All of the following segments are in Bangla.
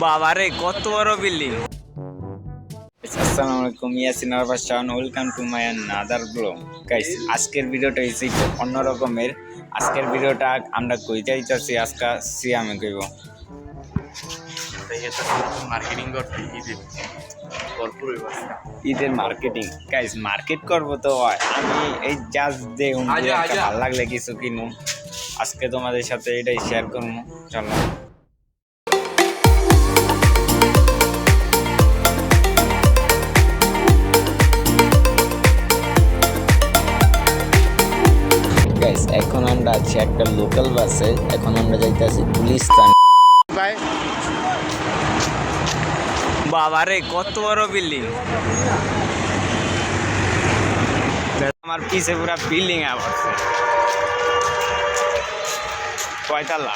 বাবারে কত বড় বিল্ডিং। আসসালামু আলাইকুম, Yasin Arfas Shawon, welcome to my another blog. Guys, আজকের ভিডিওটা হচ্ছে একটু অন্য রকমের। আজকের ভিডিওটা আমরা কই যাইতাছি, আজকে সিয়ামে কইব মার্কেটিং করতে ঈদের মার্কেটিং। গাইস, মার্কেট করব তো হয়, আমি এই জাস্ট দে ভালো লাগলে কিছু কিনুম। আজকে তোমাদের সাথে এটাই শেয়ার করবো। চলো গাইস, এখন আমরা আছি একটা লোকাল বাসে। এখন আমরা যাইতেছি গুলিস্তান। বাবারে কত বড় বিল্ডিং। আমার পিছে পুরা বিল্ডিং আছে, কয়তলা?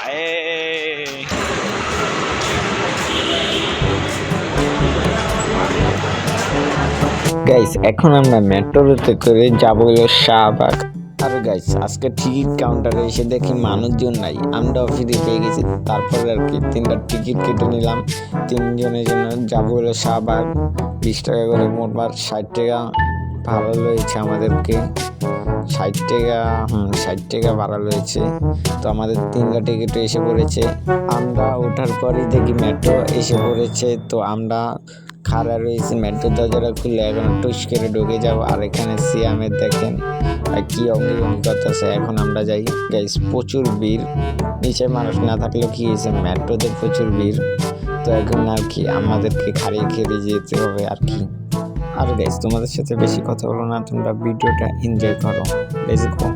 গাইস, এখন আমরা মেট্রোতে করে যাবো হলো শাহবাগ। আর গাইস, আজকে টিকিট কাউন্টারে এসে দেখি মানুষজন নাই, আমরাও ফ্রি পেয়ে গেছি। তারপরে আর কি 3টা টিকিট কেটে নিলাম 3 জনের জন্য। যাবো হলো শাহবাগ। 20 টাকা করে মোটমাট 60 টাকা ভাড়া রয়েছে আমাদেরকে। 60 টাকা 60 টাকা ভাড়া রয়েছে। তো আমাদের 3টা টিকিট এসে পড়েছে। আমরা ওঠার পরই দেখি মেট্রো এসে পড়েছে। তো আমরা খাড়া রয়েছে, মেট্রো দরজাটা খুলে এখন টুস করে ঢুকে যাবো। আর এখানে সিয়ামের দেখেন কি অঙ্গি করতেছে। এখন আমরা যাই। গাইস, প্রচুর ভিড়, নিচে মানুষ না থাকলেও কি হয়েছে, মেট্রোতে প্রচুর ভিড়। তো এখন আর কি আমাদেরকে খাড়িয়ে খেয়ে যেতে হবে আর কি। আর গাইস, তোমাদের সাথে বেশি কথা বলো না, তোমরা ভিডিওটা এনজয় করো। Let's go.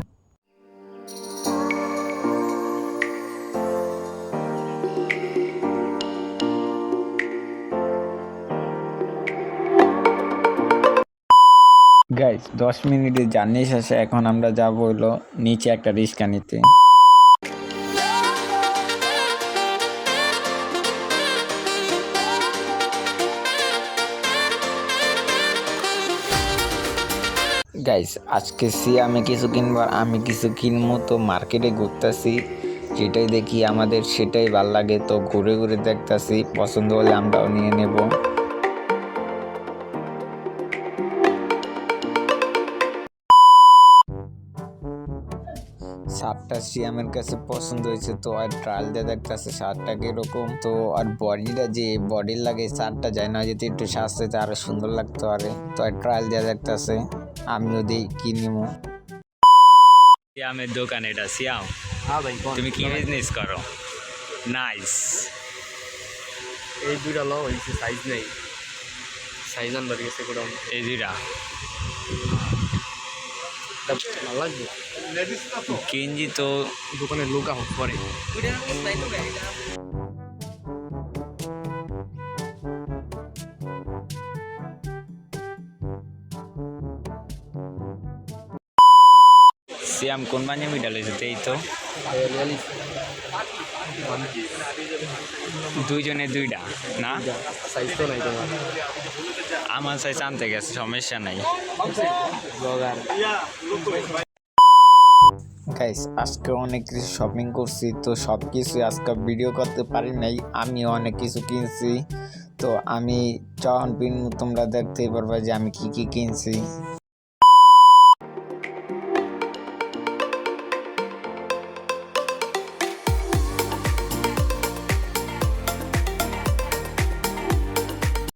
গাইস, 10 মিনিটের জার্নি শেষে এখন আমরা যাব হলো নিচে একটা রিক্সা নিতে। গাইস, আজকে সিয়ামে কিছু কিনবো আর আমি কিছু কিনবো। তো মার্কেটে ঘুরতেছি, যেটাই দেখি আমাদের সেটাই ভাল লাগে। তো ঘুরে ঘুরে দেখতেছি, পছন্দ হলে আমরাও নিয়ে নেব। শার্টটা সিয়ামের কাছে পছন্দ হয়েছে, তো আর ট্রায়াল দিয়ে দেখতেছে শার্টটা কিরকম। তো আর বডিটা যে বডির লাগে শার্টটা যায় না, যদি একটু সাজতে আরো সুন্দর লাগতো। আরে তো আর ট্রায়াল দিয়ে দেখতেছে, আমিও দিই কি নিবো। সিয়ামের দোকান এটা। সিয়াম, হ্যাঁ ভাই, তুমি কি বিজনেস করো? নাইস। এই দুইটা লো হয়েছে, সাইজ নেই, সাইজ আনবার গেছে কোথাও। এই দুইটা ভালো লাগবে কিনজি তো। দোকানের লোক আহ পরে। সিয়াম কোন বানিয়ে মিডাল হয়েছে? এই তো দুইজনে দুইটা না, সাইজ তো নাই তোমার। আমার সাইজ আনতে গেছে, সমস্যা নাই। গাইস, আজকে অনেক কিছু শপিং করছি, তো সব কিছু আজকে ভিডিও করতে পারি নাই। আমিও অনেক কিছু কিনছি, তো আমি যখন কিনবো তোমরা দেখতেই পারবা যে আমি কি কি কিনছি।